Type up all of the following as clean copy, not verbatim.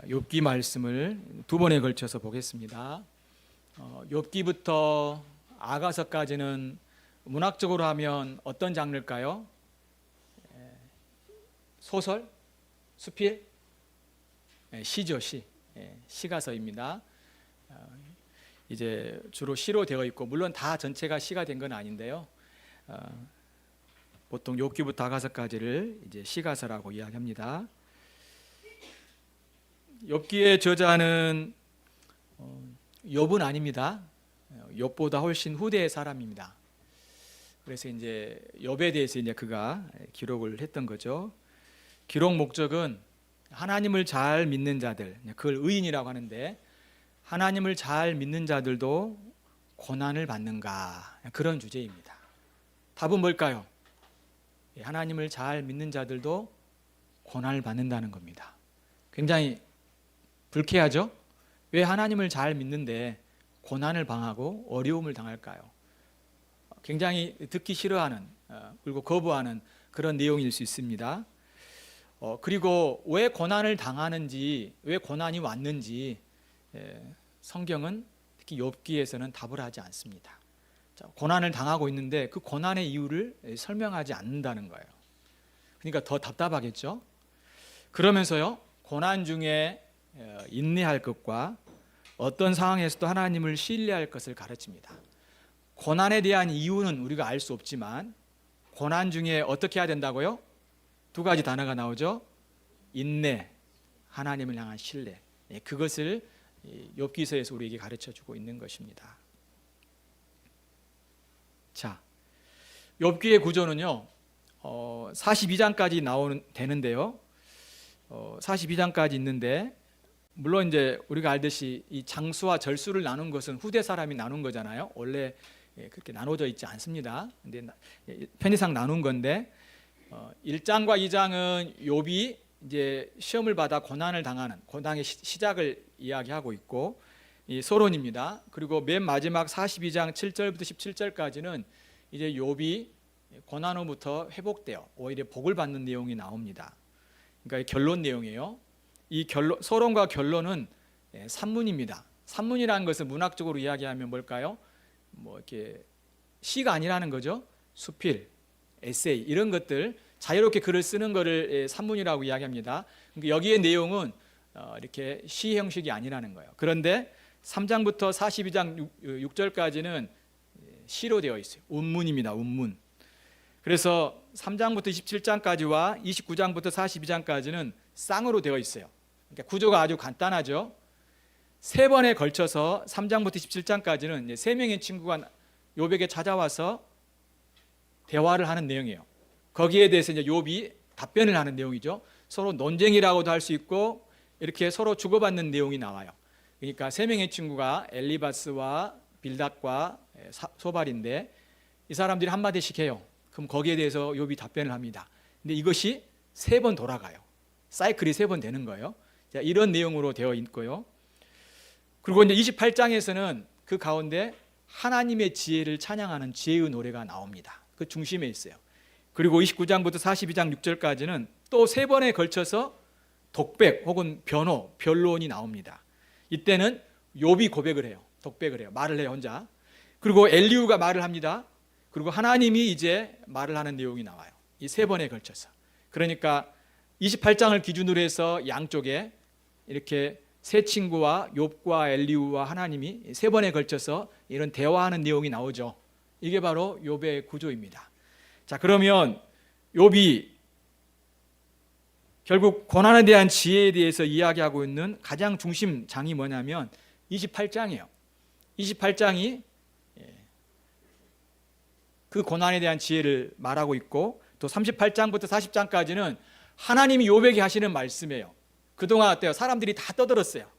욥기 말씀을 두 번에 걸쳐서 보겠습니다. 욥기부터 아가서까지는 문학적으로 하면 어떤 장르일까요? 소설? 수필? 시죠, 시. 시가서입니다. 이제 주로 시로 되어 있고, 물론 다 전체가 시가 된 건 아닌데요. 보통 욥기부터 아가서까지를 이제 시가서라고 이야기합니다. 욥기의 저자는 욥은 아닙니다. 욥보다 훨씬 후대의 사람입니다. 그래서 이제 욥에 대해서 이제 그가 기록을 했던 거죠. 기록 목적은 하나님을 잘 믿는 자들, 그걸 의인이라고 하는데, 하나님을 잘 믿는 자들도 고난을 받는가, 그런 주제입니다. 답은 뭘까요? 하나님을 잘 믿는 자들도 고난을 받는다는 겁니다. 굉장히 불쾌하죠? 왜 하나님을 잘 믿는데 고난을 당하고 어려움을 당할까요? 굉장히 듣기 싫어하는, 그리고 거부하는 그런 내용일 수 있습니다. 그리고 왜 고난을 당하는지, 왜 고난이 왔는지 성경은 특히 욥기에서는 답을 하지 않습니다. 고난을 당하고 있는데 그 고난의 이유를 설명하지 않는다는 거예요. 그러니까 더 답답하겠죠? 그러면서요, 고난 중에 인내할 것과 어떤 상황에서도 하나님을 신뢰할 것을 가르칩니다. 고난에 대한 이유는 우리가 알 수 없지만 고난 중에 어떻게 해야 된다고요? 두 가지 단어가 나오죠. 인내, 하나님을 향한 신뢰. 그것을 욥기서에서 우리에게 가르쳐주고 있는 것입니다. 자, 욥기의 구조는요, 42장까지 되는데요. 42장까지 있는데, 물론 이제 우리가 알듯이 이 장수와 절수를 나눈 것은 후대 사람이 나눈 거잖아요. 원래 그렇게 나눠져 있지 않습니다. 근데 편의상 나눈 건데, 1장과 2장은 욥이 이제 시험을 받아 고난을 당하는 고난의 시작을 이야기하고 있고, 이 서론입니다. 그리고 맨 마지막 42장 7절부터 17절까지는 이제 욥이 고난으로부터 회복되어 오히려 복을 받는 내용이 나옵니다. 그러니까 결론 내용이에요. 이 서론과 결론은 산문입니다. 산문이라는 것은 문학적으로 이야기하면 뭘까요? 뭐 이렇게 시가 아니라는 거죠. 수필, 에세이 이런 것들 자유롭게 글을 쓰는 것을 산문이라고 이야기합니다. 그러니까 여기의 내용은 이렇게 시 형식이 아니라는 거예요. 그런데 3장부터 42장 6절까지는 시로 되어 있어요. 운문입니다. 운문. 그래서 3장부터 27장까지와 29장부터 42장까지는 쌍으로 되어 있어요. 그러니까 구조가 아주 간단하죠. 세 번에 걸쳐서 3장부터 17장까지는 세 명의 친구가 욥에게 찾아와서 대화를 하는 내용이에요. 거기에 대해서 이제 욥이 답변을 하는 내용이죠. 서로 논쟁이라고도 할 수 있고 이렇게 서로 주고받는 내용이 나와요. 그러니까 세 명의 친구가 엘리바스와 빌닷과 소발인데 이 사람들이 한마디씩 해요. 그럼 거기에 대해서 욥이 답변을 합니다. 근데 이것이 세 번 돌아가요. 사이클이 세 번 되는 거예요. 자, 이런 내용으로 되어 있고요. 그리고 이제 28장에서는 그 가운데 하나님의 지혜를 찬양하는 지혜의 노래가 나옵니다. 그 중심에 있어요. 그리고 29장부터 42장 6절까지는 또 세 번에 걸쳐서 독백 혹은 변론이 나옵니다. 이때는 욥이 고백을 해요. 독백을 해요. 말을 해요, 혼자. 그리고 엘리후가 말을 합니다. 그리고 하나님이 이제 말을 하는 내용이 나와요. 이 세 번에 걸쳐서. 그러니까 28장을 기준으로 해서 양쪽에 이렇게 세 친구와 욥과 엘리후와 하나님이 세 번에 걸쳐서 이런 대화하는 내용이 나오죠. 이게 바로 욥의 구조입니다. 자, 그러면 욥이 결국 고난에 대한 지혜에 대해서 이야기하고 있는 가장 중심 장이 뭐냐면 28장이에요. 28장이 그 고난에 대한 지혜를 말하고 있고, 또 38장부터 40장까지는 하나님이 욥에게 하시는 말씀이에요. 그동안 어때요? 사람들이 다 떠들었어요.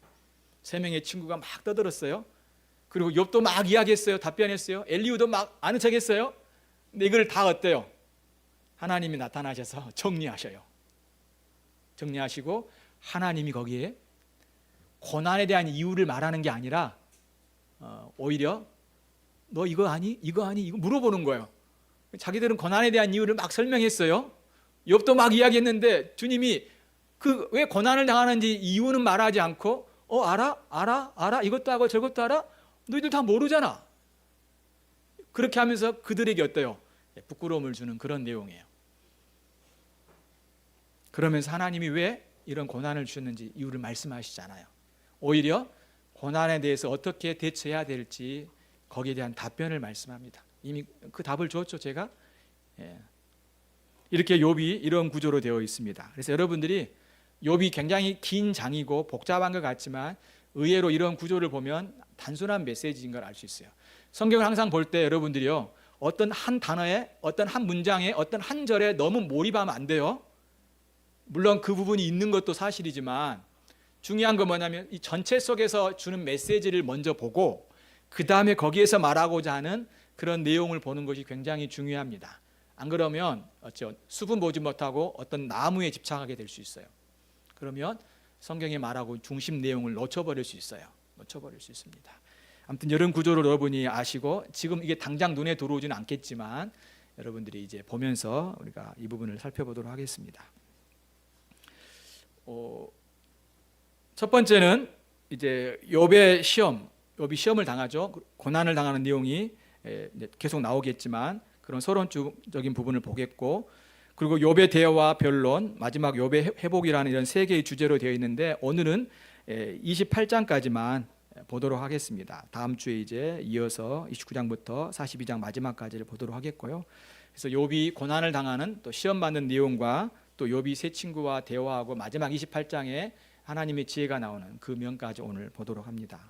세 명의 친구가 막 떠들었어요. 그리고 욥도 막 이야기했어요. 답변했어요. 엘리후도 막 아는 척했어요. 근데 이걸 다 어때요? 하나님이 나타나셔서 정리하셔요. 정리하시고 하나님이 거기에 고난에 대한 이유를 말하는 게 아니라 오히려 너 이거 아니? 이거 아니? 이거 물어보는 거예요. 자기들은 고난에 대한 이유를 막 설명했어요. 욥도 막 이야기했는데 주님이 그 왜 고난을 당하는지 이유는 말하지 않고 알아? 이것도 하고 저것도 알아? 너희들 다 모르잖아. 그렇게 하면서 그들에게 어때요? 부끄러움을 주는 그런 내용이에요. 그러면서 하나님이 왜 이런 고난을 주셨는지 이유를 말씀하시잖아요. 오히려 고난에 대해서 어떻게 대처해야 될지 거기에 대한 답변을 말씀합니다. 이미 그 답을 줬죠, 제가. 이렇게 욥이 이런 구조로 되어 있습니다. 그래서 여러분들이 욥이 굉장히 긴 장이고 복잡한 것 같지만 의외로 이런 구조를 보면 단순한 메시지인 걸 알 수 있어요. 성경을 항상 볼 때 여러분들이요, 어떤 한 단어에, 어떤 한 문장에, 어떤 한 절에 너무 몰입하면 안 돼요. 물론 그 부분이 있는 것도 사실이지만 중요한 건 뭐냐면 이 전체 속에서 주는 메시지를 먼저 보고 그 다음에 거기에서 말하고자 하는 그런 내용을 보는 것이 굉장히 중요합니다. 안 그러면 수분 보지 못하고 어떤 나무에 집착하게 될 수 있어요. 그러면 성경에 말하고 중심 내용을 놓쳐버릴 수 있어요. 놓쳐버릴 수 있습니다. 아무튼 이런 구조를 여러분이 아시고 지금 이게 당장 눈에 들어오지는 않겠지만 여러분들이 이제 보면서 우리가 이 부분을 살펴보도록 하겠습니다. 첫 번째는 이제 욥의 시험, 욥이 시험을 당하죠. 고난을 당하는 내용이 계속 나오겠지만 그런 서론적인 부분을 보겠고, 그리고 욥의 대화 변론, 마지막 욥의 회복이라는 이런 세 개의 주제로 되어 있는데 오늘은 28장까지만 보도록 하겠습니다. 다음 주에 이제 이어서 29장부터 42장 마지막까지를 보도록 하겠고요. 그래서 욥이 고난을 당하는 또 시험 받는 내용과 또 욥이 세 친구와 대화하고 마지막 28장에 하나님의 지혜가 나오는 그 면까지 오늘 보도록 합니다.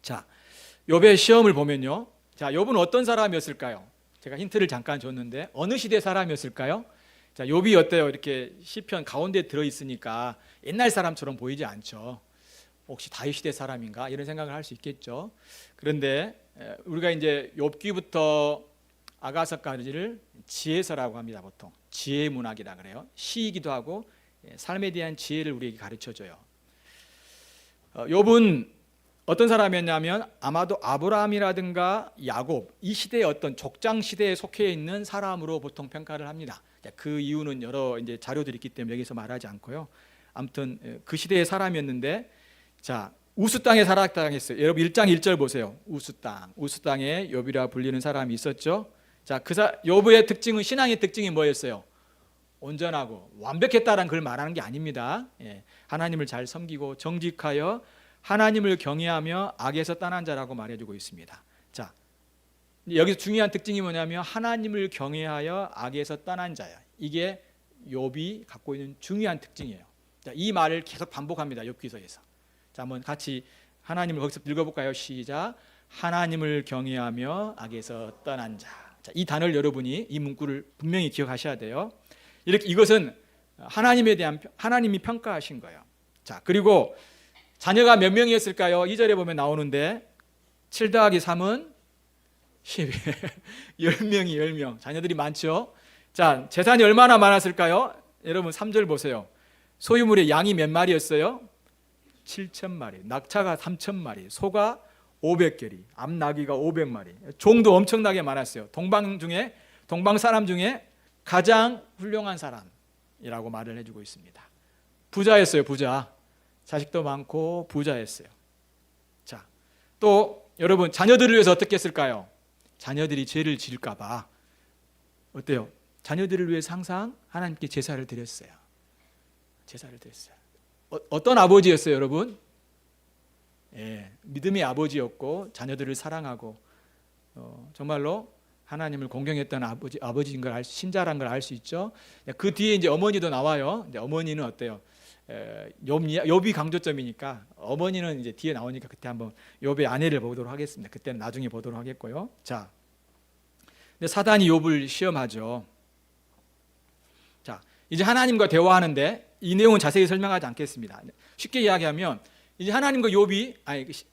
자, 욥의 시험을 보면요. 자, 욥은 어떤 사람이었을까요? 제가 힌트를 잠깐 줬는데 어느 시대 사람이었을까요? 자, 욥이 어때요? 이렇게 시편 가운데 들어 있으니까 옛날 사람처럼 보이지 않죠. 혹시 다윗 시대 사람인가? 이런 생각을 할 수 있겠죠. 그런데 우리가 이제 욥기부터 아가서까지를 지혜서라고 합니다. 보통 지혜 문학이라 그래요. 시이기도 하고 삶에 대한 지혜를 우리에게 가르쳐줘요. 욥은 어떤 사람이었냐면 아마도 아브라함이라든가 야곱 이 시대의 어떤 족장 시대에 속해 있는 사람으로 보통 평가를 합니다. 그 이유는 여러 이제 자료들이 있기 때문에 여기서 말하지 않고요. 아무튼 그 시대의 사람이었는데, 자, 우스 땅에 살았다고 했어요. 여러분 1장 1절 보세요. 우스 땅에 욥이라 불리는 사람이 있었죠. 자, 욥의 특징은, 신앙의 특징이 뭐였어요? 온전하고 완벽했다라는 걸 말하는 게 아닙니다. 하나님을 잘 섬기고 정직하여 하나님을 경외하며 악에서 떠난 자라고 말해주고 있습니다. 자, 여기서 중요한 특징이 뭐냐면 하나님을 경외하여 악에서 떠난 자야. 이게 욥이 갖고 있는 중요한 특징이에요. 자, 이 말을 계속 반복합니다. 욥기서에서. 자, 한번 같이 하나님을 거기서 읽어볼까요? 시작. 하나님을 경외하며 악에서 떠난 자. 자, 이 단어를 여러분이 이 문구를 분명히 기억하셔야 돼요. 이것은 하나님이 평가하신 거예요. 자, 그리고 자녀가 몇 명이었을까요? 2절에 보면 나오는데 7 더하기 3은 10. 10명이 10명. 자녀들이 많죠. 자, 재산이 얼마나 많았을까요? 여러분 3절 보세요. 소유물의 양이 몇 마리였어요? 7,000마리. 낙차가 3,000마리. 소가 500결이. 암나귀가 500마리. 종도 엄청나게 많았어요. 동방 사람 중에 가장 훌륭한 사람이라고 말을 해주고 있습니다. 부자였어요. 부자. 자식도 많고 부자였어요. 자, 또 여러분 자녀들을 위해서 어떻게 했을까요? 자녀들이 죄를 지을까 봐 어때요? 자녀들을 위해서 항상 하나님께 제사를 드렸어요. 제사를 드렸어요. 어떤 아버지였어요, 여러분? 믿음의 아버지였고 자녀들을 사랑하고 정말로 하나님을 공경했던 아버지인 걸 신자란 걸 알 수 있죠. 그 뒤에 이제 어머니도 나와요. 근데 어머니는 어때요? 욥이 강조점이니까 어머니는 이제 뒤에 나오니까 그때 한번 욥의 아내를 보도록 하겠습니다. 그때는 나중에 보도록 하겠고요. 자, 근데 사단이 욥을 시험하죠. 자, 이제 하나님과 대화하는데 이 내용은 자세히 설명하지 않겠습니다. 쉽게 이야기하면 이제 하나님과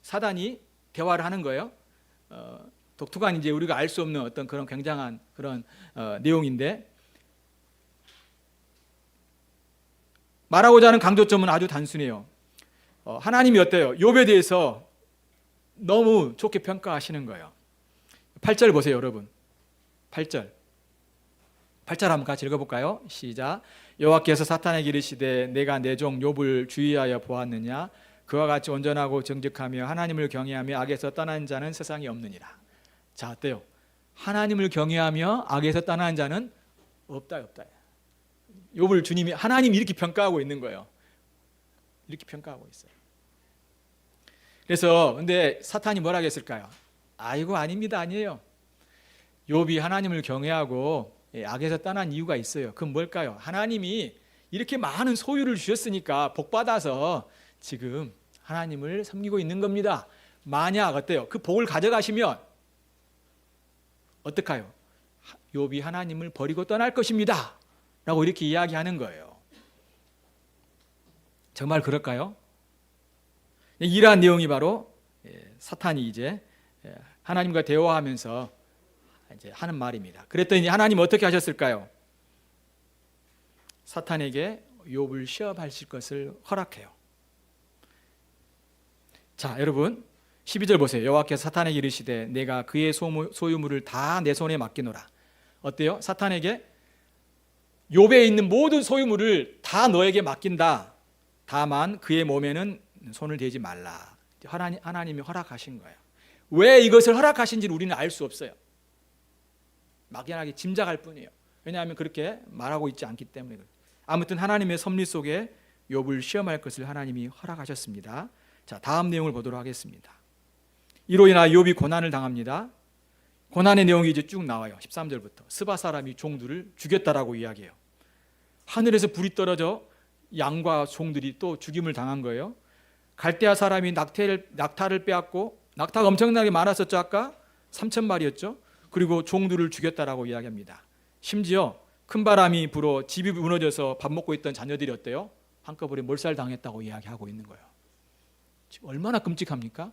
사단이 대화를 하는 거예요. 독특한 이제 우리가 알 수 없는 어떤 그런 굉장한 그런 내용인데, 말하고자 하는 강조점은 아주 단순해요. 하나님이 어때요? 욥에 대해서 너무 좋게 평가하시는 거예요. 8절 보세요, 여러분. 8절 한번 같이 읽어볼까요? 시작. 여호와께서 사탄에게 이르시되 내가 내 종 욥을 주의하여 보았느냐 그와 같이 온전하고 정직하며 하나님을 경외하며 악에서 떠난 자는 세상에 없느니라. 자, 어때요? 하나님을 경외하며 악에서 떠난 자는 없다. 욥을 주님이 하나님이 이렇게 평가하고 있는 거예요. 이렇게 평가하고 있어요. 그래서 근데 사탄이 뭐라고 했을까요? 아이고 아닙니다. 아니에요. 욥이 하나님을 경외하고 악에서 떠난 이유가 있어요. 그건 뭘까요? 하나님이 이렇게 많은 소유를 주셨으니까 복받아서 지금 하나님을 섬기고 있는 겁니다. 만약 어때요? 그 복을 가져가시면 어떡해요? 욥이 하나님을 버리고 떠날 것입니다 라고 이렇게 이야기하는 거예요. 정말 그럴까요? 이러한 내용이 바로 사탄이 이제 하나님과 대화하면서 이제 하는 말입니다. 그랬더니 하나님 어떻게 하셨을까요? 사탄에게 욥을 시험하실 것을 허락해요. 자, 여러분 12절 보세요. 여호와께서 사탄에게 이르시되 내가 그의 소유물을 다 내 손에 맡기노라. 어때요? 사탄에게 욥에 있는 모든 소유물을 다 너에게 맡긴다. 다만 그의 몸에는 손을 대지 말라. 하나님이 허락하신 거예요. 왜 이것을 허락하신지를 우리는 알 수 없어요. 막연하게 짐작할 뿐이에요. 왜냐하면 그렇게 말하고 있지 않기 때문에. 아무튼 하나님의 섭리 속에 욥을 시험할 것을 하나님이 허락하셨습니다. 자, 다음 내용을 보도록 하겠습니다. 이로 인하여 욥이 고난을 당합니다. 고난의 내용이 이제 쭉 나와요. 13절부터 스바 사람이 종들을 죽였다라고 이야기해요. 하늘에서 불이 떨어져 양과 종들이 또 죽임을 당한 거예요. 갈대아 사람이 낙타를 빼앗고, 낙타가 엄청나게 많았었죠. 아까 3,000마리였죠. 그리고 종들을 죽였다라고 이야기합니다. 심지어 큰 바람이 불어 집이 무너져서 밥 먹고 있던 자녀들이 어때요? 한꺼번에 몰살당했다고 이야기하고 있는 거예요. 얼마나 끔찍합니까?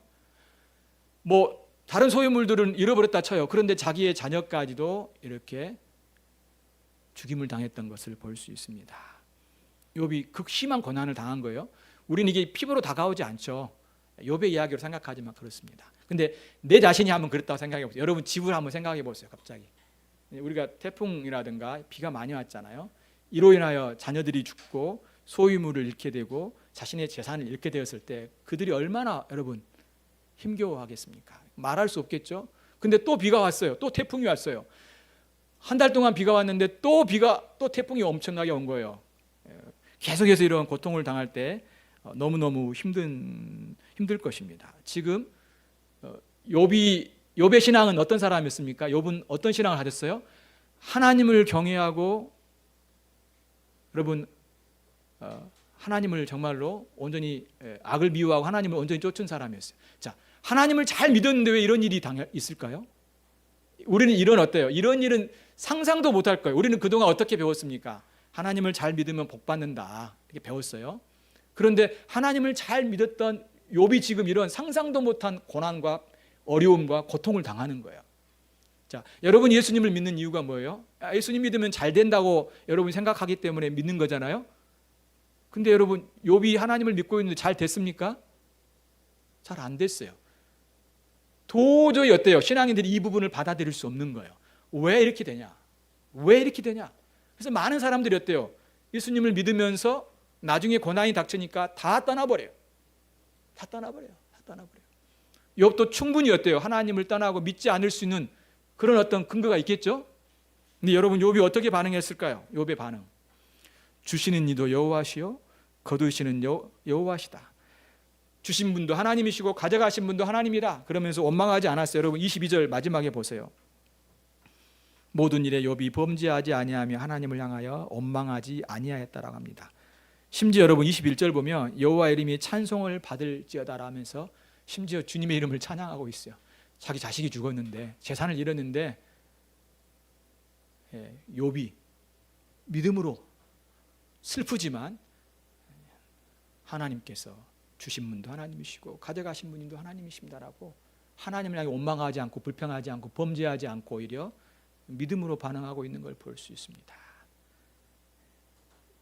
뭐 다른 소유물들은 잃어버렸다 쳐요. 그런데 자기의 자녀까지도 이렇게 죽임을 당했던 것을 볼 수 있습니다. 욥이 극심한 고난을 당한 거예요. 우리는 이게 피부로 다가오지 않죠. 욥의 이야기로 생각하지만 그렇습니다. 근데 내 자신이 한번 그랬다고 생각해 보세요. 여러분 집을 한번 생각해 보세요. 갑자기 우리가 태풍이라든가 비가 많이 왔잖아요. 이로 인하여 자녀들이 죽고 소유물을 잃게 되고 자신의 재산을 잃게 되었을 때 그들이 얼마나 여러분 힘겨워하겠습니까? 말할 수 없겠죠. 근데 또 비가 왔어요. 또 태풍이 왔어요. 한 달 동안 비가 왔는데 또 태풍이 엄청나게 온 거예요. 계속해서 이런 고통을 당할 때 너무너무 힘들 것입니다. 지금 욥의 신앙은 어떤 사람이었습니까? 욥은 어떤 신앙을 가졌어요? 하나님을 경외하고 여러분 하나님을 정말로 온전히 악을 미워하고 하나님을 온전히 쫓은 사람이었어요. 자, 하나님을 잘 믿었는데 왜 이런 일이 있을까요? 우리는 어때요? 이런 일은 상상도 못할 거예요. 우리는 그동안 어떻게 배웠습니까? 하나님을 잘 믿으면 복 받는다 이렇게 배웠어요. 그런데 하나님을 잘 믿었던 욥이 지금 이런 상상도 못한 고난과 어려움과 고통을 당하는 거예요. 자, 여러분이 예수님을 믿는 이유가 뭐예요? 예수님 믿으면 잘 된다고 여러분이 생각하기 때문에 믿는 거잖아요. 근데 여러분 욥이 하나님을 믿고 있는데 잘 됐습니까? 잘 안 됐어요. 도저히 어때요? 신앙인들이 이 부분을 받아들일 수 없는 거예요. 왜 이렇게 되냐? 왜 이렇게 되냐? 그래서 많은 사람들이 어때요? 예수님을 믿으면서 나중에 고난이 닥치니까 다 떠나버려요. 다 떠나버려요. 욥도 충분히 어때요? 하나님을 떠나고 믿지 않을 수 있는 그런 어떤 근거가 있겠죠? 근데 여러분 욥이 어떻게 반응했을까요? 욥의 반응. 주시는 이도 여호와시요 거두시는 여호와시다. 주신 분도 하나님이시고 가져가신 분도 하나님이라. 그러면서 원망하지 않았어요. 여러분 22절 마지막에 보세요. 모든 일에 욥이 범죄하지 아니하며 하나님을 향하여 원망하지 아니하였다라고 합니다. 심지어 여러분 21절 보면 여호와 이름이 찬송을 받을지어다라면서 심지어 주님의 이름을 찬양하고 있어요. 자기 자식이 죽었는데 재산을 잃었는데 욥이 믿음으로 슬프지만 하나님께서 주신 분도 하나님이시고 가져가신 분도 하나님이십니다라고 하나님을 향해 원망하지 않고 불평하지 않고 범죄하지 않고 오히려 믿음으로 반응하고 있는 걸 볼 수 있습니다.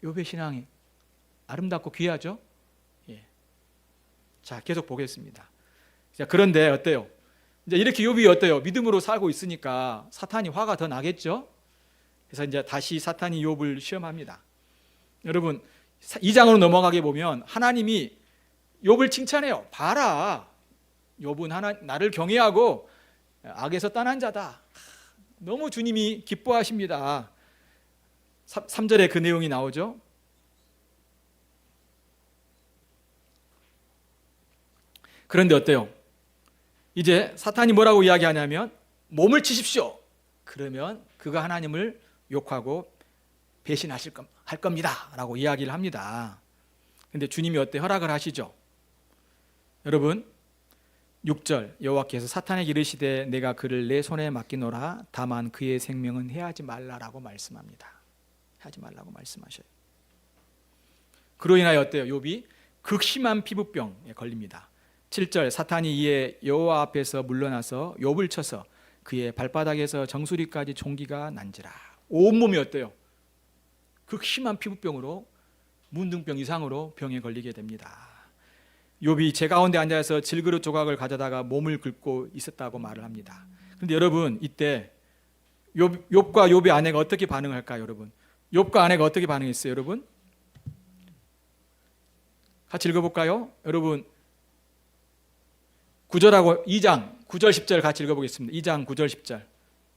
욥의 신앙이 아름답고 귀하죠? 예. 자, 계속 보겠습니다. 자, 그런데 어때요? 이제 이렇게 욥이 어때요? 믿음으로 살고 있으니까 사탄이 화가 더 나겠죠? 그래서 이제 다시 사탄이 욥을 시험합니다. 여러분 2장으로 넘어가게 보면 하나님이 욥을 칭찬해요. 봐라, 욥은 나를 경외하고 악에서 떠난 자다. 너무 주님이 기뻐하십니다. 3절에 그 내용이 나오죠. 그런데 어때요? 이제 사탄이 뭐라고 이야기하냐면 몸을 치십시오. 그러면 그가 하나님을 욕하고 배신하실 할 겁니다 라고 이야기를 합니다. 근데 주님이 어때? 허락을 하시죠. 여러분 6절, 여호와께서 사탄에게 이르시되 내가 그를 내 손에 맡기노라. 다만 그의 생명은 해하지 말라라고 말씀합니다. 하지 말라고 말씀하셔요. 그로 인하여 어때요? 욥이 극심한 피부병에 걸립니다. 7절, 사탄이 이에 여호와 앞에서 물러나서 욥을 쳐서 그의 발바닥에서 정수리까지 종기가 난지라. 온몸이 어때요? 극심한 피부병으로, 문둥병 이상으로 병에 걸리게 됩니다. 욥이 제 가운데 앉아서 질그릇 조각을 가져다가 몸을 긁고 있었다고 말을 합니다. 그런데 여러분 이때 욥과 욥의 아내가 어떻게 반응할까요? 여러분 욥과 아내가 어떻게 반응했어요? 여러분 같이 읽어볼까요? 여러분 9절하고 2장 9절 10절 같이 읽어보겠습니다. 2장 9절 10절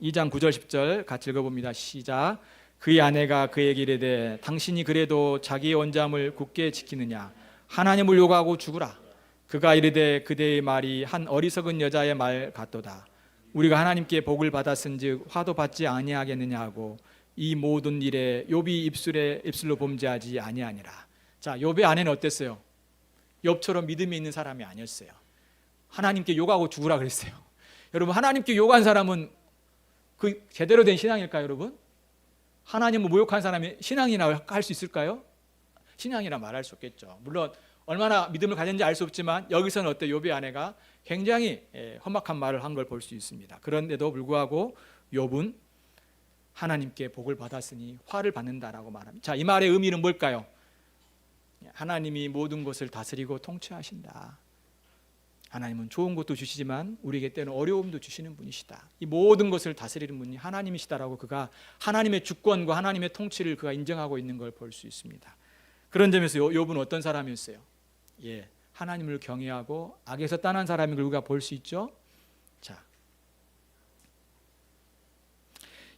2장 9절 10절 같이 읽어봅니다. 시작. 그의 아내가 그에게 이르되 당신이 그래도 자기의 원잠을 굳게 지키느냐? 하나님을 욕하고 죽으라. 그가 이르되 그대의 말이 한 어리석은 여자의 말 같도다. 우리가 하나님께 복을 받았은즉 화도 받지 아니하겠느냐 하고 이 모든 일에 욥이 입술로 범죄하지 아니하니라. 자, 욥의 아내는 어땠어요? 욥처럼 믿음이 있는 사람이 아니었어요. 하나님께 욕하고 죽으라 그랬어요. 여러분 하나님께 욕한 사람은 그 제대로 된 신앙일까요, 여러분? 하나님을 모욕한 사람이 신앙이나 할 수 있을까요? 신앙이라 말할 수 없겠죠. 물론 얼마나 믿음을 가졌는지 알 수 없지만 여기서는 어때? 욥의 아내가 굉장히 험악한 말을 한 걸 볼 수 있습니다. 그런데도 불구하고 욥은 하나님께 복을 받았으니 화를 받는다라고 말합니다. 자, 이 말의 의미는 뭘까요? 하나님이 모든 것을 다스리고 통치하신다. 하나님은 좋은 것도 주시지만 우리에게 때는 어려움도 주시는 분이시다. 이 모든 것을 다스리는 분이 하나님이시다라고 그가 하나님의 주권과 하나님의 통치를 그가 인정하고 있는 걸 볼 수 있습니다. 그런 점에서 욥은 어떤 사람이었어요? 하나님을 경외하고 악에서 떠난 사람인 걸 우리가 볼 수 있죠. 자,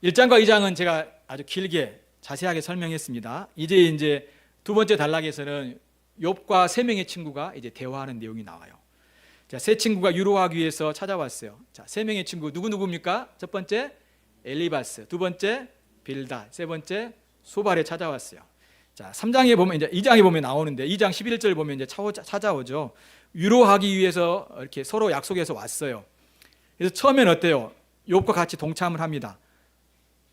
1장과 2장은 제가 아주 길게 자세하게 설명했습니다. 이제 두 번째 단락에서는 욥과 세 명의 친구가 이제 대화하는 내용이 나와요. 자, 세 친구가 유로하기 위해서 찾아왔어요. 자, 세 명의 친구 누구입니까? 첫 번째 엘리바스, 두 번째 빌닷, 세 번째 소발에 찾아왔어요. 자, 3장에 보면 이제 2장에 보면 나오는데 2장 11절 보면 이제 찾아오죠. 유로하기 위해서 이렇게 서로 약속해서 왔어요. 그래서 처음엔 어때요? 욥과 같이 동참을 합니다.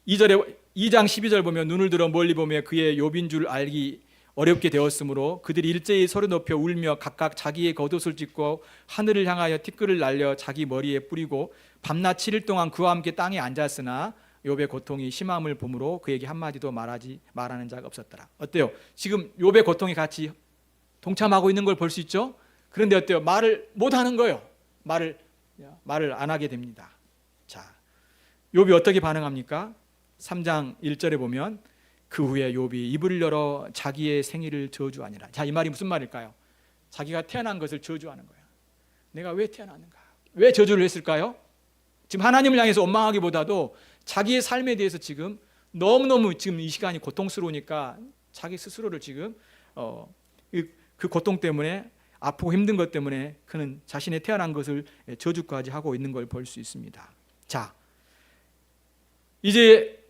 2장 12절 보면 눈을 들어 멀리 보며 그의 욥인 줄 알기 어렵게 되었으므로 그들이 일제히 소리 높여 울며 각각 자기의 겉옷을 찢고 하늘을 향하여 티끌을 날려 자기 머리에 뿌리고 밤낮 7일 동안 그와 함께 땅에 앉았으나 욥의 고통이 심함을 보므로 그에게 한마디도 말하는 자가 없었더라. 어때요? 지금 욥의 고통이 같이 동참하고 있는 걸 볼 수 있죠? 그런데 어때요? 말을 못하는 거예요. 말을 안 하게 됩니다. 자, 욥이 어떻게 반응합니까? 3장 1절에 보면 그 후에 욥이 입을 열어 자기의 생일을 저주하니라. 자, 이 말이 무슨 말일까요? 자기가 태어난 것을 저주하는 거예요. 내가 왜 태어났는가? 왜 저주를 했을까요? 지금 하나님을 향해서 원망하기보다도 자기의 삶에 대해서 지금 너무너무 지금 이 시간이 고통스러우니까 자기 스스로를 지금 그 고통 때문에 아프고 힘든 것 때문에 그는 자신의 태어난 것을 저주까지 하고 있는 걸 볼 수 있습니다. 자, 이제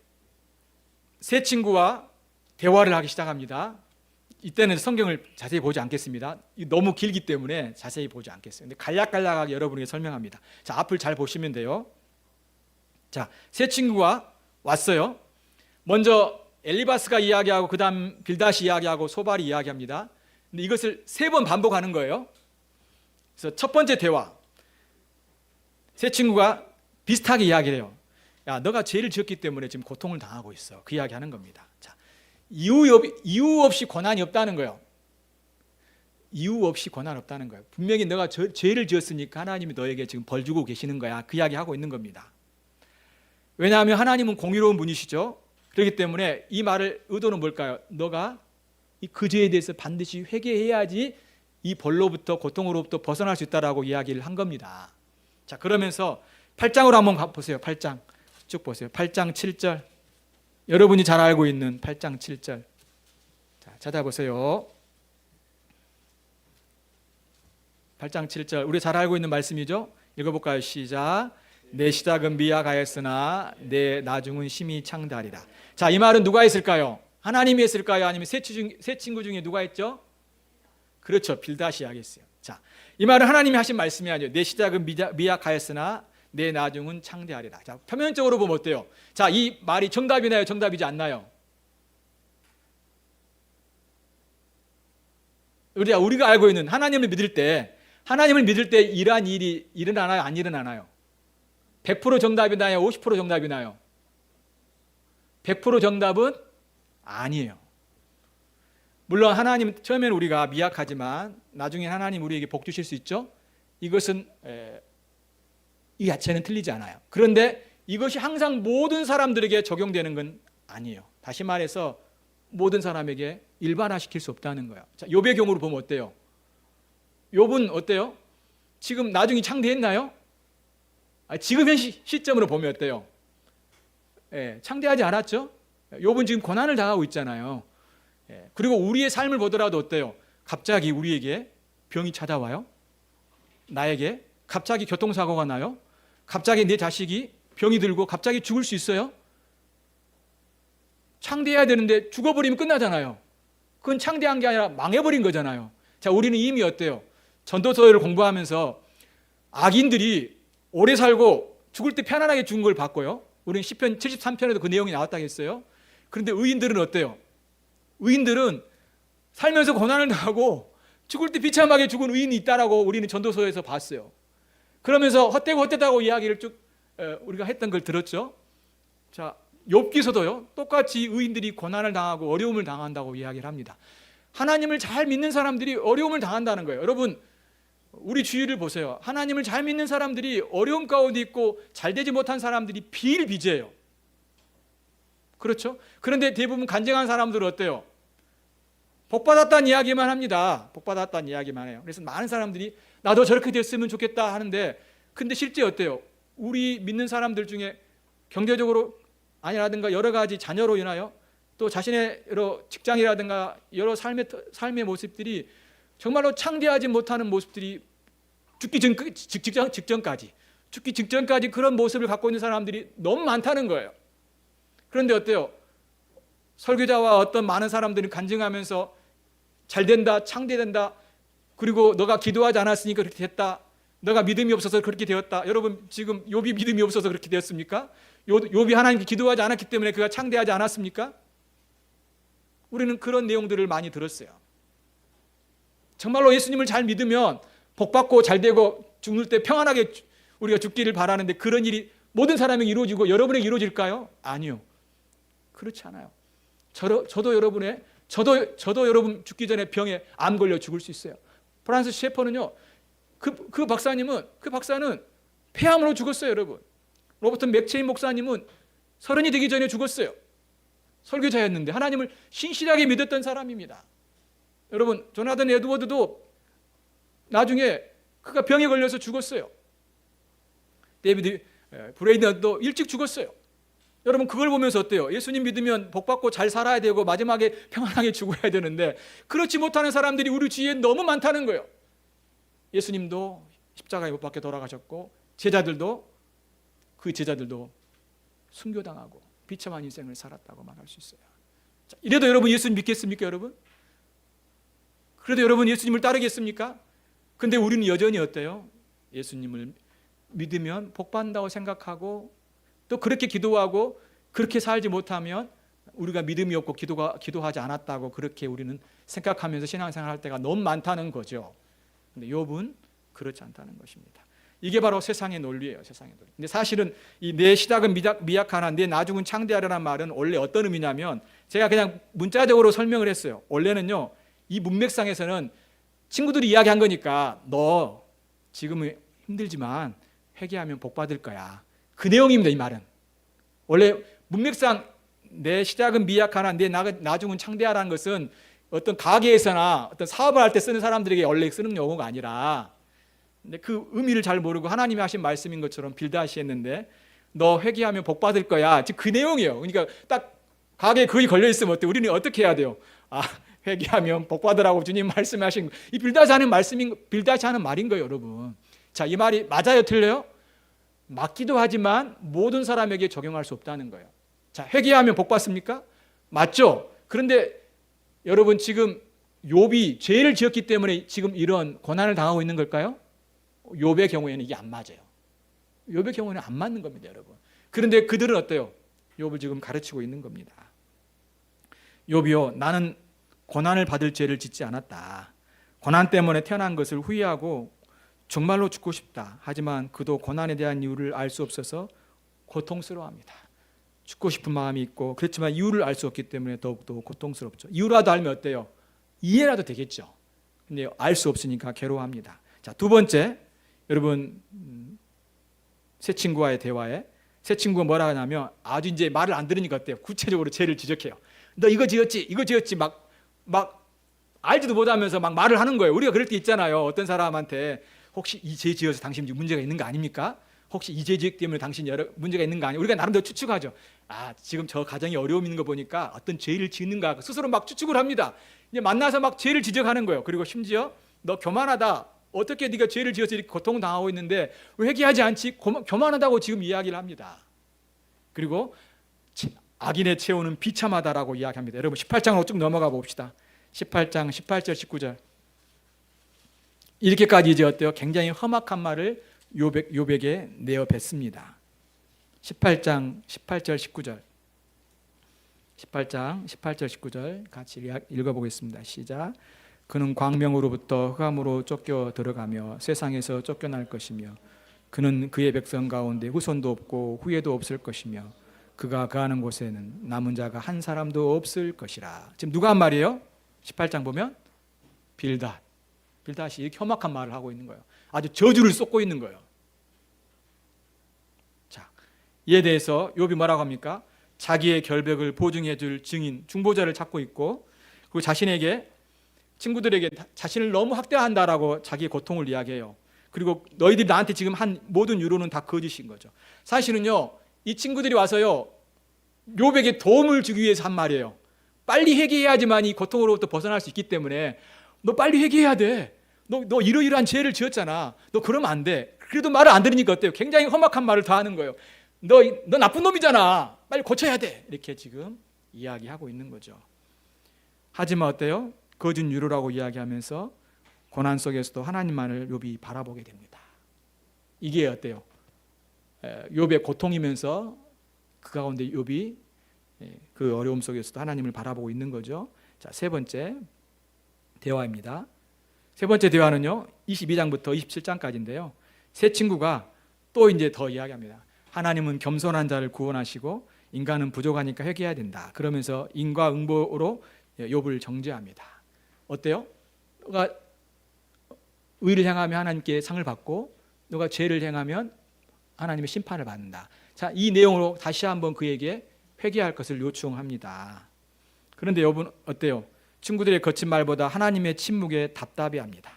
세 친구와 대화를 하기 시작합니다. 이때는 성경을 자세히 보지 않겠습니다. 너무 길기 때문에 자세히 보지 않겠어요. 근데 간략간략하게 여러분에게 설명합니다. 자, 앞을 잘 보시면 돼요. 자, 세 친구가 왔어요. 먼저 엘리바스가 이야기하고 그 다음 빌닷이 이야기하고 소발이 이야기합니다. 근데 이것을 세 번 반복하는 거예요. 그래서 첫 번째 대화, 세 친구가 비슷하게 이야기를 해요. 야, 너가 죄를 지었기 때문에 지금 고통을 당하고 있어. 그 이야기하는 겁니다. 자, 이유 없이 고난이 없다는 거예요. 이유 없이 고난 없다는 거예요. 분명히 너가 죄를 지었으니까 하나님이 너에게 지금 벌 주고 계시는 거야. 그 이야기하고 있는 겁니다. 왜냐하면 하나님은 공의로운 분이시죠. 그렇기 때문에 이 말을 의도는 뭘까요? 너가 그 죄에 대해서 반드시 회개해야지 이 벌로부터 고통으로부터 벗어날 수 있다라고 이야기를 한 겁니다. 자, 그러면서 8장으로 한번 보세요. 8장 쭉 보세요. 8장 7절. 여러분이 잘 알고 있는 8장 7절. 자, 찾아보세요. 8장 7절. 우리 잘 알고 있는 말씀이죠? 읽어볼까요? 시작. 내 시작은 미약하였으나 내 나중은 심히 창대하리라. 자, 이 말은 누가 했을까요? 하나님이 했을까요? 아니면 세 친구 중에 누가 했죠? 그렇죠. 빌다시아가 했어요. 자, 이 말은 하나님이 하신 말씀이 아니에요. 내 시작은 미약하였으나 내 나중은 창대하리라. 자, 표면적으로 보면 어때요? 자, 이 말이 정답이나요? 정답이지 않나요? 우리가 알고 있는 하나님을 믿을 때 이러한 일이 일어나나요? 안 일어나나요? 100% 정답이나요? 50% 정답이나요? 100% 정답은 아니에요. 물론 하나님 처음에는 우리가 미약하지만 나중에 하나님 우리에게 복 주실 수 있죠. 이것은 이 자체는 틀리지 않아요. 그런데 이것이 항상 모든 사람들에게 적용되는 건 아니에요. 다시 말해서 모든 사람에게 일반화시킬 수 없다는 거예요. 자, 욥의 경우로 보면 어때요? 욥은 어때요? 지금 나중에 창대했나요? 지금 현 시점으로 보면 어때요? 창대하지 않았죠? 욥은 지금 고난을 당하고 있잖아요. 그리고 우리의 삶을 보더라도 어때요? 갑자기 우리에게 병이 찾아와요? 나에게 갑자기 교통사고가 나요? 갑자기 내 자식이 병이 들고 갑자기 죽을 수 있어요? 창대해야 되는데 죽어버리면 끝나잖아요. 그건 창대한 게 아니라 망해버린 거잖아요. 자, 우리는 이미 어때요? 전도서를 공부하면서 악인들이 오래 살고 죽을 때 편안하게 죽은 걸 봤고요. 우리는 시편 73편에도 그 내용이 나왔다고 했어요. 그런데 의인들은 어때요? 의인들은 살면서 고난을 당하고 죽을 때 비참하게 죽은 의인이 있다라고 우리는 전도서에서 봤어요. 그러면서 헛되고 헛되다고 이야기를 쭉 우리가 했던 걸 들었죠. 자, 욥기서도요, 똑같이 의인들이 고난을 당하고 어려움을 당한다고 이야기를 합니다. 하나님을 잘 믿는 사람들이 어려움을 당한다는 거예요. 여러분, 우리 주위를 보세요. 하나님을 잘 믿는 사람들이 어려움 가운데 있고 잘 되지 못한 사람들이 비일비재해요. 그렇죠? 그런데 대부분 간증한 사람들은 어때요? 복받았다는 이야기만 합니다. 복받았다는 이야기만 해요. 그래서 많은 사람들이 나도 저렇게 됐으면 좋겠다 하는데, 근데 실제 어때요? 우리 믿는 사람들 중에 경제적으로 아니라든가 여러 가지 자녀로 인하여 또 자신의 여러 직장이라든가 여러 삶의 모습들이 정말로 창대하지 못하는 모습들이 죽기 직전까지 그런 모습을 갖고 있는 사람들이 너무 많다는 거예요. 그런데 어때요? 설교자와 어떤 많은 사람들이 간증하면서 잘 된다, 창대된다, 그리고 너가 기도하지 않았으니까 그렇게 됐다, 너가 믿음이 없어서 그렇게 되었다. 여러분, 지금 욥이 믿음이 없어서 그렇게 되었습니까? 욥이 하나님께 기도하지 않았기 때문에 그가 창대하지 않았습니까? 우리는 그런 내용들을 많이 들었어요. 정말로 예수님을 잘 믿으면 복받고 잘되고 죽을 때 평안하게 우리가 죽기를 바라는데, 그런 일이 모든 사람에게 이루어지고 여러분에게 이루어질까요? 아니요. 그렇지 않아요. 저도 여러분 죽기 전에 병에 암 걸려 죽을 수 있어요. 프란시스 셰퍼는요, 그 박사는 폐암으로 죽었어요. 여러분, 로버트 맥체인 목사님은 30이 되기 전에 죽었어요. 설교자였는데 하나님을 신실하게 믿었던 사람입니다. 여러분, 조나단 에드워드도 나중에 그가 병에 걸려서 죽었어요. 데이비드 브레이든도 일찍 죽었어요. 여러분, 그걸 보면서 어때요? 예수님 믿으면 복받고 잘 살아야 되고 마지막에 평안하게 죽어야 되는데, 그렇지 못하는 사람들이 우리 주위에 너무 많다는 거예요. 예수님도 십자가에 못 박혀 돌아가셨고 그 제자들도 순교당하고 비참한 인생을 살았다고 말할 수 있어요. 자, 이래도 여러분 예수님 믿겠습니까, 여러분? 그래도 여러분 예수님을 따르겠습니까? 근데 우리는 여전히 어때요? 예수님을 믿으면 복받는다고 생각하고 또 그렇게 기도하고 그렇게 살지 못하면 우리가 믿음이 없고 기도하지 않았다고 그렇게 우리는 생각하면서 신앙생활 할 때가 너무 많다는 거죠. 근데 욥은 그렇지 않다는 것입니다. 이게 바로 세상의 논리예요. 세상의 논리. 근데 사실은 이 내 시작은 미약하나 내 나중은 창대하려는 말은 원래 어떤 의미냐면, 제가 그냥 문자적으로 설명을 했어요. 원래는요, 이 문맥상에서는 친구들이 이야기한 거니까 너 지금은 힘들지만 회개하면 복 받을 거야, 그 내용입니다. 이 말은 원래 문맥상 내 시작은 미약하나 내 나중은 창대하라는 것은 어떤 가게에서나 어떤 사업을 할 때 쓰는 사람들에게 원래 쓰는 용어가 아니라, 근데 그 의미를 잘 모르고 하나님이 하신 말씀인 것처럼 빌다시 했는데, 너 회개하면 복 받을 거야. 지금 그 내용이에요. 그러니까 딱 가게에 그게 걸려 있으면 어때? 우리는 어떻게 해야 돼요? 아, 회개하면 복 받으라고 주님 말씀하신 거. 이 빌다시 하는 말씀인, 빌다시 하는 말인 거예요, 여러분. 자, 이 말이 맞아요, 틀려요? 맞기도 하지만 모든 사람에게 적용할 수 없다는 거예요. 자, 회개하면 복 받습니까? 맞죠? 그런데 여러분, 지금 욥이 죄를 지었기 때문에 지금 이런 고난을 당하고 있는 걸까요? 욥의 경우에는 이게 안 맞아요. 욥의 경우에는 안 맞는 겁니다, 여러분. 그런데 그들은 어때요? 욥을 지금 가르치고 있는 겁니다. 욥이요, 나는 고난을 받을 죄를 짓지 않았다. 고난 때문에 태어난 것을 후회하고 정말로 죽고 싶다. 하지만 그도 고난에 대한 이유를 알 수 없어서 고통스러워합니다. 죽고 싶은 마음이 있고, 그렇지만 이유를 알 수 없기 때문에 더욱더 고통스럽죠. 이유라도 알면 어때요? 이해라도 되겠죠. 근데 알 수 없으니까 괴로워합니다. 자, 두 번째, 여러분, 새 친구와의 대화에 새 친구가 뭐라 하냐면, 아주 이제 말을 안 들으니까 어때요? 구체적으로 죄를 지적해요. 너 이거 지었지, 막 알지도 못하면서 막 말을 하는 거예요. 우리가 그럴 때 있잖아요. 어떤 사람한테 혹시 이 죄 지어서 당신 문제가 있는 거 아닙니까? 혹시 이 죄 지역 때문에 당신 여러 문제가 있는 거 아니에요? 우리가 나름대로 추측하죠. 아, 지금 저 가정에 어려움이 있는 거 보니까 어떤 죄를 짓는가 스스로 막 추측을 합니다. 이제 만나서 막 죄를 지적하는 거예요. 그리고 심지어 너 교만하다. 어떻게 네가 죄를 지어서 이렇게 고통당하고 있는데 왜 회개하지 않지? 교만하다고 지금 이야기를 합니다. 그리고 악인의 채우는 비참하다라고 이야기합니다. 여러분 18장으로 쭉 넘어가 봅시다. 18장 18절 19절 이렇게까지 이제 어때요? 굉장히 험악한 말을 욥에게 내어 뱉습니다. 18장 18절 19절 18장 18절 19절 같이 읽어보겠습니다. 시작. 그는 광명으로부터 흑암으로 쫓겨 들어가며 세상에서 쫓겨날 것이며 그는 그의 백성 가운데 후손도 없고 후예도 없을 것이며 그가 거하는 곳에는 남은 자가 한 사람도 없을 것이라. 지금 누가 한 말이에요? 18장 보면 빌닷이 이렇게 험악한 말을 하고 있는 거예요. 아주 저주를 쏟고 있는 거예요. 자, 이에 대해서 욥이 뭐라고 합니까? 자기의 결백을 보증해 줄 증인, 중보자를 찾고 있고, 그리고 자신에게 친구들에게 자신을 너무 학대한다라고 자기의 고통을 이야기해요. 그리고 너희들이 나한테 지금 한 모든 유로는 다 거짓인 거죠. 사실은요, 이 친구들이 와서요, 욥에게 도움을 주기 위해서 한 말이에요. 빨리 회개해야지만 이 고통으로부터 벗어날 수 있기 때문에 너 빨리 회개해야 돼. 너 이러이러한 죄를 지었잖아. 너 그러면 안 돼. 그래도 말을 안 들으니까 어때요? 굉장히 험악한 말을 다 하는 거예요. 너 나쁜 놈이잖아. 빨리 고쳐야 돼. 이렇게 지금 이야기하고 있는 거죠. 하지만 어때요? 거짓 유로라고 이야기하면서 고난 속에서도 하나님만을 욥이 바라보게 됩니다. 이게 어때요? 욥의 고통이면서 그 가운데 욥이 그 어려움 속에서도 하나님을 바라보고 있는 거죠. 자, 세 번째 대화입니다. 세 번째 대화는요, 22장부터 27장까지인데요. 세 친구가 또 이제 더 이야기합니다. 하나님은 겸손한 자를 구원하시고 인간은 부족하니까 회개해야 된다. 그러면서 인과응보로 욥을 정죄합니다. 어때요? 너가 의를 행하면 하나님께 상을 받고 너가 죄를 행하면 하나님의 심판을 받는다. 자, 이 내용으로 다시 한번 그에게 회개할 것을 요청합니다. 그런데 욥은 어때요? 친구들의 거친 말보다 하나님의 침묵에 답답해합니다.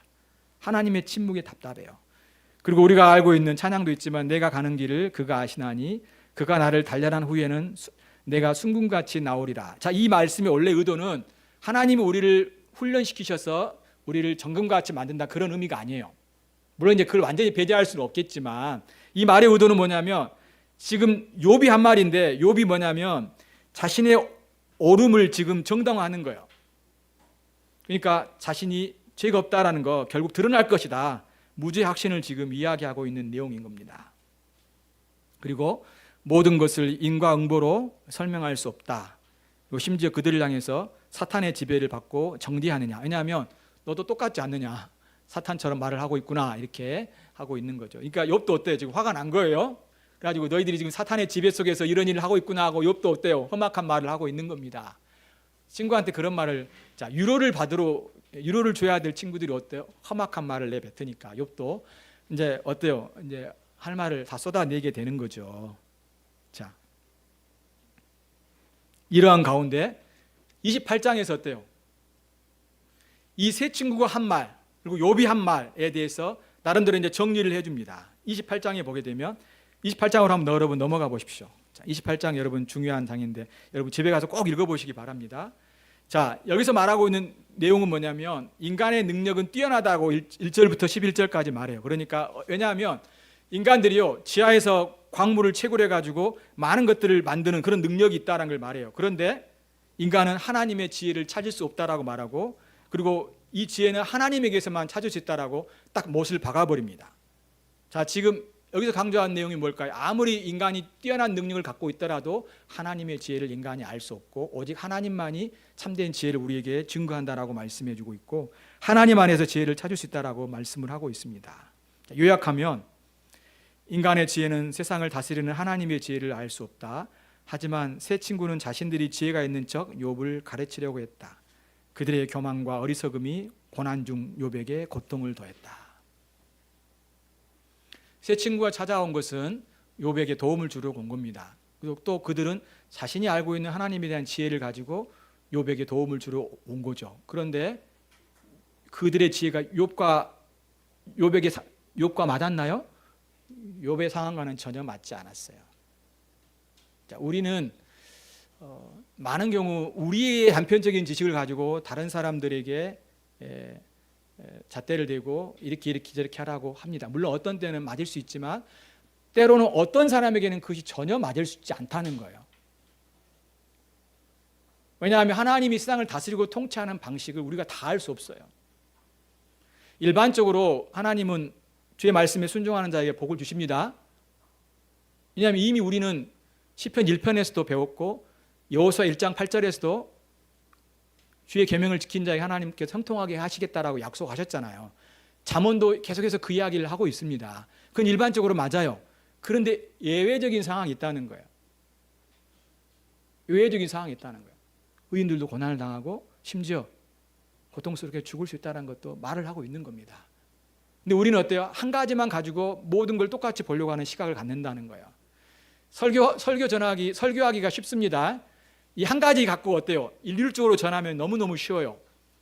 하나님의 침묵에 답답해요. 그리고 우리가 알고 있는 찬양도 있지만 내가 가는 길을 그가 아시나니 그가 나를 단련한 후에는 내가 순금같이 나오리라. 자, 이 말씀의 원래 의도는 하나님이 우리를 훈련시키셔서 우리를 정금같이 만든다, 그런 의미가 아니에요. 물론 이제 그걸 완전히 배제할 수는 없겠지만 이 말의 의도는 뭐냐면, 지금 욥이 한 말인데 욥이 뭐냐면 자신의 옳음을 지금 정당화하는 거예요. 그러니까 자신이 죄가 없다라는 거 결국 드러날 것이다. 무죄 확신을 지금 이야기하고 있는 내용인 겁니다. 그리고 모든 것을 인과응보로 설명할 수 없다. 그리고 심지어 그들을 향해서 사탄의 지배를 받고 정죄하느냐. 왜냐하면 너도 똑같지 않느냐. 사탄처럼 말을 하고 있구나. 이렇게 하고 있는 거죠. 그러니까 욥도 어때요? 지금 화가 난 거예요. 그래가지고 너희들이 지금 사탄의 지배 속에서 이런 일을 하고 있구나 하고 욥도 어때요? 험악한 말을 하고 있는 겁니다. 친구한테 그런 말을, 자, 유로를 줘야 될 친구들이 어때요? 험악한 말을 내뱉으니까 욥도 이제 어때요? 이제 할 말을 다 쏟아내게 되는 거죠. 자, 이러한 가운데 28장에서 어때요? 이 세 친구가 한 말, 그리고 욥이 한 말에 대해서 나름대로 이제 정리를 해줍니다. 28장에 보게 되면 28장으로 한번 여러분 넘어가 보십시오. 자, 28장 여러분 중요한 장인데 여러분 집에 가서 꼭 읽어보시기 바랍니다. 자, 여기서 말하고 있는 내용은 뭐냐면 인간의 능력은 뛰어나다고 1절부터 11절까지 말해요. 그러니까 왜냐하면 인간들이요 지하에서 광물을 채굴해 가지고 많은 것들을 만드는 그런 능력이 있다는 걸 말해요. 그런데 인간은 하나님의 지혜를 찾을 수 없다라고 말하고, 그리고 이 지혜는 하나님에게서만 찾을 수 있다라고 딱 못을 박아버립니다. 자, 지금 여기서 강조한 내용이 뭘까요? 아무리 인간이 뛰어난 능력을 갖고 있더라도 하나님의 지혜를 인간이 알 수 없고 오직 하나님만이 참된 지혜를 우리에게 증거한다라고 말씀해 주고 있고, 하나님 안에서 지혜를 찾을 수 있다라고 말씀을 하고 있습니다. 자, 요약하면 인간의 지혜는 세상을 다스리는 하나님의 지혜를 알 수 없다. 하지만 세 친구는 자신들이 지혜가 있는 척 욥을 가르치려고 했다. 그들의 교만과 어리석음이 고난 중 욥에게 고통을 더했다. 세 친구가 찾아온 것은 욥에게 도움을 주려고 온 겁니다. 그리고 또 그들은 자신이 알고 있는 하나님에 대한 지혜를 가지고 욥에게 도움을 주러 온 거죠. 그런데 그들의 지혜가 욥과 맞았나요? 욥의 상황과는 전혀 맞지 않았어요. 자, 우리는 많은 경우 우리의 단편적인 지식을 가지고 다른 사람들에게 잣대를 대고 이렇게 저렇게 하라고 합니다. 물론 어떤 때는 맞을 수 있지만 때로는 어떤 사람에게는 그것이 전혀 맞을 수 있지 않다는 거예요. 왜냐하면 하나님이 세상을 다스리고 통치하는 방식을 우리가 다 알 수 없어요. 일반적으로 하나님은 주의 말씀에 순종하는 자에게 복을 주십니다. 왜냐하면 이미 우리는 시편 1편에서도 배웠고 여호수아 1장 8절에서도 주의 계명을 지킨 자에게 하나님께서 형통하게 하시겠다라고 약속하셨잖아요. 잠언도 계속해서 그 이야기를 하고 있습니다. 그건 일반적으로 맞아요. 그런데 예외적인 상황이 있다는 거예요. 예외적인 상황이 있다는 거예요. 의인들도 고난을 당하고 심지어 고통스럽게 죽을 수 있다는 것도 말을 하고 있는 겁니다. 근데 우리는 어때요? 한 가지만 가지고 모든 걸 똑같이 보려고 하는 시각을 갖는다는 거예요. 설교하기가 쉽습니다. 이 한 가지 갖고 어때요? 일률적으로 전하면 너무너무 쉬워요.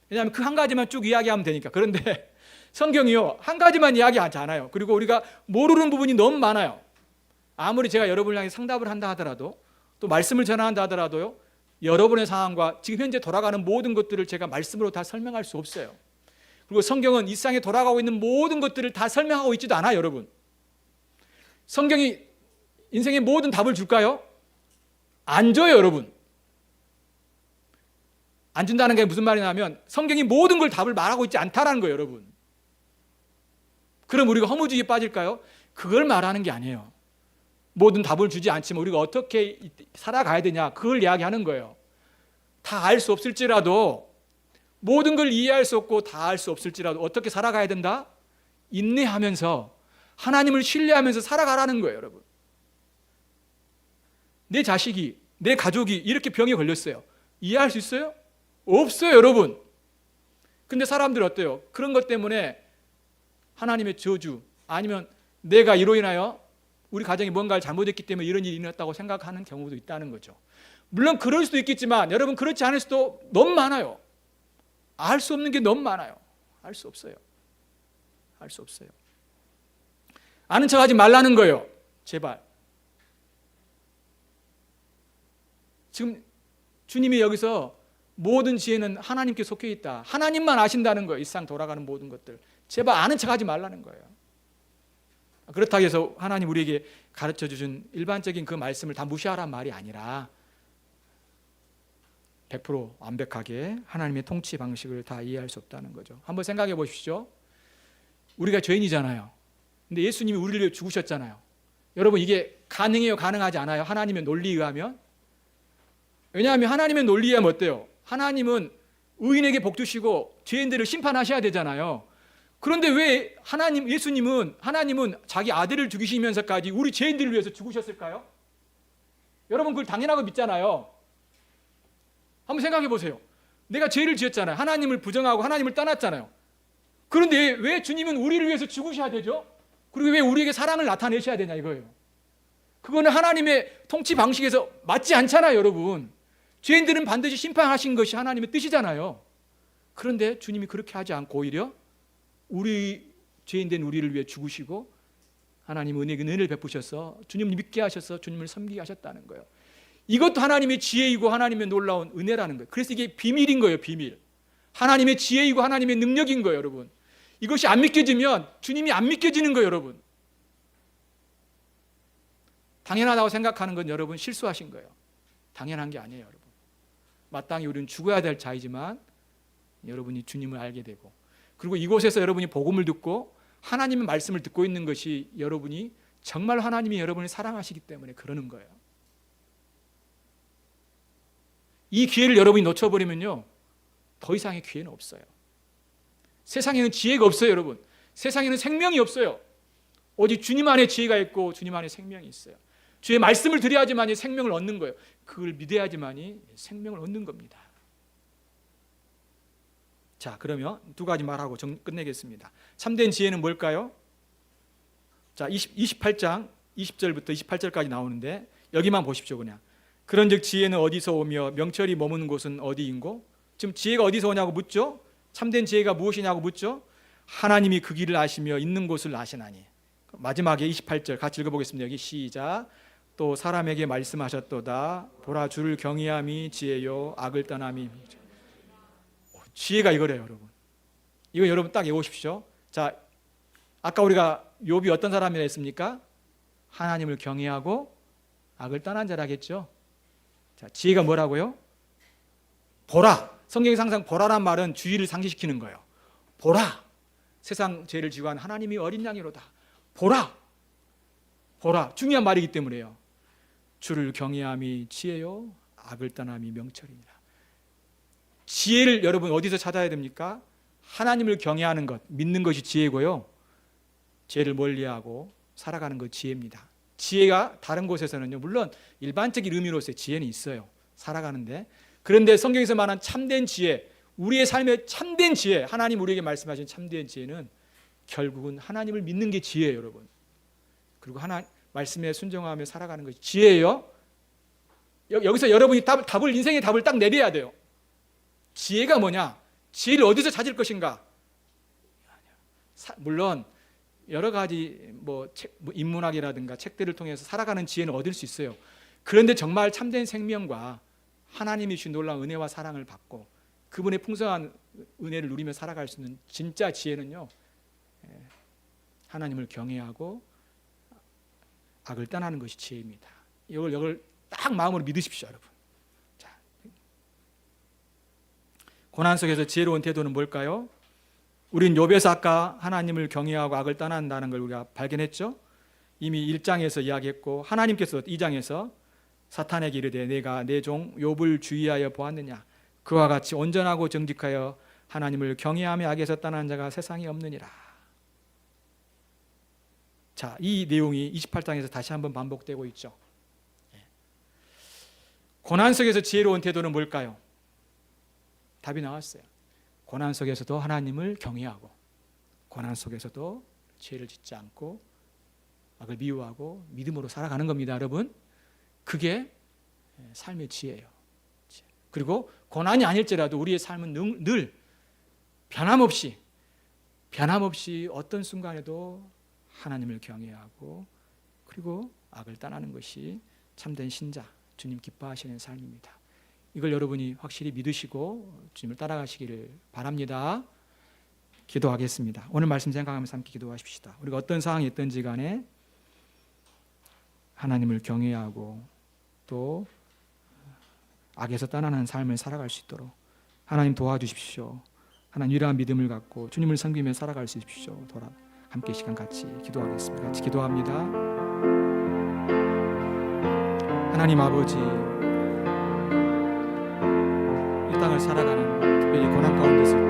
왜냐하면 그 한 가지만 쭉 이야기하면 되니까. 그런데 성경이요 한 가지만 이야기하지 않아요. 그리고 우리가 모르는 부분이 너무 많아요. 아무리 제가 여러분을 향해 상담을 한다 하더라도 또 말씀을 전한다 하더라도요 여러분의 상황과 지금 현재 돌아가는 모든 것들을 제가 말씀으로 다 설명할 수 없어요. 그리고 성경은 이 세상에 돌아가고 있는 모든 것들을 다 설명하고 있지도 않아요. 여러분, 성경이 인생의 모든 답을 줄까요? 안 줘요. 여러분, 안 준다는 게 무슨 말이냐면 성경이 모든 걸 답을 말하고 있지 않다라는 거예요. 여러분, 그럼 우리가 허무주의에 빠질까요? 그걸 말하는 게 아니에요. 모든 답을 주지 않지만 우리가 어떻게 살아가야 되냐 그걸 이야기하는 거예요. 다 알 수 없을지라도, 모든 걸 이해할 수 없고 다 알 수 없을지라도 어떻게 살아가야 된다? 인내하면서 하나님을 신뢰하면서 살아가라는 거예요. 여러분, 내 자식이, 내 가족이 이렇게 병에 걸렸어요. 이해할 수 있어요? 없어요. 여러분. 근데 사람들 어때요? 그런 것 때문에 하나님의 저주, 아니면 내가 이로 인하여 우리 가정이 뭔가를 잘못했기 때문에 이런 일이 일어났다고 생각하는 경우도 있다는 거죠. 물론 그럴 수도 있겠지만 여러분, 그렇지 않을 수도 너무 많아요. 알 수 없는 게 너무 많아요. 알 수 없어요. 알 수 없어요. 아는 척하지 말라는 거예요. 제발. 지금 주님이 여기서 모든 지혜는 하나님께 속해 있다, 하나님만 아신다는 거예요. 이 세상 돌아가는 모든 것들 제발 아는 척하지 말라는 거예요. 그렇다고 해서 하나님 우리에게 가르쳐 주신 일반적인 그 말씀을 다 무시하란 말이 아니라 100% 완벽하게 하나님의 통치 방식을 다 이해할 수 없다는 거죠. 한번 생각해 보십시오. 우리가 죄인이잖아요. 근데 예수님이 우리를 위해 죽으셨잖아요. 여러분, 이게 가능해요? 가능하지 않아요? 하나님의 논리에 의하면? 왜냐하면 하나님의 논리에 의하면 어때요? 하나님은 의인에게 복 주시고 죄인들을 심판하셔야 되잖아요. 그런데 왜 하나님은 자기 아들을 죽이시면서까지 우리 죄인들을 위해서 죽으셨을까요? 여러분, 그걸 당연하고 믿잖아요. 한번 생각해 보세요. 내가 죄를 지었잖아요. 하나님을 부정하고 하나님을 떠났잖아요. 그런데 왜 주님은 우리를 위해서 죽으셔야 되죠? 그리고 왜 우리에게 사랑을 나타내셔야 되냐 이거예요. 그거는 하나님의 통치 방식에서 맞지 않잖아요. 여러분, 죄인들은 반드시 심판하신 것이 하나님의 뜻이잖아요. 그런데 주님이 그렇게 하지 않고 오히려 우리 죄인된 우리를 위해 죽으시고 하나님 은혜를 베푸셔서 주님을 믿게 하셔서 주님을 섬기게 하셨다는 거예요. 이것도 하나님의 지혜이고 하나님의 놀라운 은혜라는 거예요. 그래서 이게 비밀인 거예요. 비밀. 하나님의 지혜이고 하나님의 능력인 거예요. 여러분, 이것이 안 믿겨지면 주님이 안 믿겨지는 거예요. 여러분, 당연하다고 생각하는 건 여러분 실수하신 거예요. 당연한 게 아니에요. 여러분, 마땅히 우리는 죽어야 될 자이지만 여러분이 주님을 알게 되고, 그리고 이곳에서 여러분이 복음을 듣고 하나님의 말씀을 듣고 있는 것이 여러분이 정말 하나님이 여러분을 사랑하시기 때문에 그러는 거예요. 이 기회를 여러분이 놓쳐버리면요, 더 이상의 기회는 없어요. 세상에는 지혜가 없어요. 여러분, 세상에는 생명이 없어요. 오직 주님 안에 지혜가 있고 주님 안에 생명이 있어요. 주의 말씀을 드려야지만이 생명을 얻는 거예요. 그걸 믿어야지만이 생명을 얻는 겁니다. 자, 그러면 두 가지 말하고 끝내겠습니다. 참된 지혜는 뭘까요? 자, 28장 20절부터 28절까지 나오는데 여기만 보십시오. 그냥 그런즉 지혜는 어디서 오며 명철이 머무는 곳은 어디인고? 지금 지혜가 어디서 오냐고 묻죠. 참된 지혜가 무엇이냐고 묻죠. 하나님이 그 길을 아시며 있는 곳을 아시나니. 마지막에 28절 같이 읽어보겠습니다. 여기 시작. 또 사람에게 말씀하셨도다. 보라, 주를 경외함이 지혜요 악을 떠남이. 지혜가 이거래요. 여러분, 이거 여러분 딱 외우십시오. 자, 아까 우리가 욥이 어떤 사람이라 했습니까? 하나님을 경외하고 악을 떠난 자라겠죠. 자, 지혜가 뭐라고요? 보라. 성경에서 항상 보라란 말은 주의를 상기시키는 거예요. 보라, 세상 죄를 지고 한 하나님이 어린 양이로다. 보라, 보라. 중요한 말이기 때문에요. 주를 경외함이 지혜요 악을 떠남이 명철이니라. 지혜를 여러분 어디서 찾아야 됩니까? 하나님을 경외하는 것, 믿는 것이 지혜고요, 죄를 멀리하고 살아가는 것 지혜입니다. 지혜가 다른 곳에서는요, 물론 일반적인 의미로서의 지혜는 있어요, 살아가는데. 그런데 성경에서 말한 참된 지혜, 우리의 삶의 참된 지혜, 하나님 우리에게 말씀하신 참된 지혜는 결국은 하나님을 믿는 게 지혜예요. 여러분, 그리고 하나님 말씀에 순종하며 살아가는 것이 지혜예요. 여기서 여러분이 답을, 인생의 답을 딱 내려야 돼요. 지혜가 뭐냐? 지혜를 어디서 찾을 것인가? 물론 여러 가지 뭐 인문학이라든가 책들을 통해서 살아가는 지혜는 얻을 수 있어요. 그런데 정말 참된 생명과 하나님이 주신 놀라운 은혜와 사랑을 받고 그분의 풍성한 은혜를 누리며 살아갈 수 있는 진짜 지혜는요, 하나님을 경외하고 악을 떠나는 것이 지혜입니다. 이걸 딱 마음으로 믿으십시오. 여러분, 고난 속에서 지혜로운 태도는 뭘까요? 우린 욥에서 아까 하나님을 경외하고 악을 떠난다는 걸 우리가 발견했죠. 이미 1장에서 이야기했고, 하나님께서 2장에서 사탄에게 이르되 내가 내 종 욥을 주의하여 보았느냐, 그와 같이 온전하고 정직하여 하나님을 경외하며 악에서 떠난 자가 세상에 없느니라. 자, 이 내용이 28장에서 다시 한번 반복되고 있죠. 고난 속에서 지혜로운 태도는 뭘까요? 답이 나왔어요. 고난 속에서도 하나님을 경외하고, 고난 속에서도 죄를 짓지 않고 악을 미워하고 믿음으로 살아가는 겁니다. 여러분, 그게 삶의 지혜예요. 그리고 고난이 아닐지라도 우리의 삶은 늘 변함없이 어떤 순간에도 하나님을 경외하고 그리고 악을 떠나는 것이 참된 신자, 주님 기뻐하시는 삶입니다. 이걸 여러분이 확실히 믿으시고 주님을 따라가시기를 바랍니다. 기도하겠습니다. 오늘 말씀 생각하면서 함께 기도하십시다. 우리가 어떤 상황이 있든지 간에 하나님을 경외하고 또 악에서 떠나는 삶을 살아갈 수 있도록 하나님 도와주십시오. 하나님 유일한 믿음을 갖고 주님을 섬기며 살아갈 수 있십시오. 함께 시간 같이 기도하겠습니다. 같이 기도합니다. 하나님 아버지, 이 땅을 살아가는 특별히 고난 가운데 있을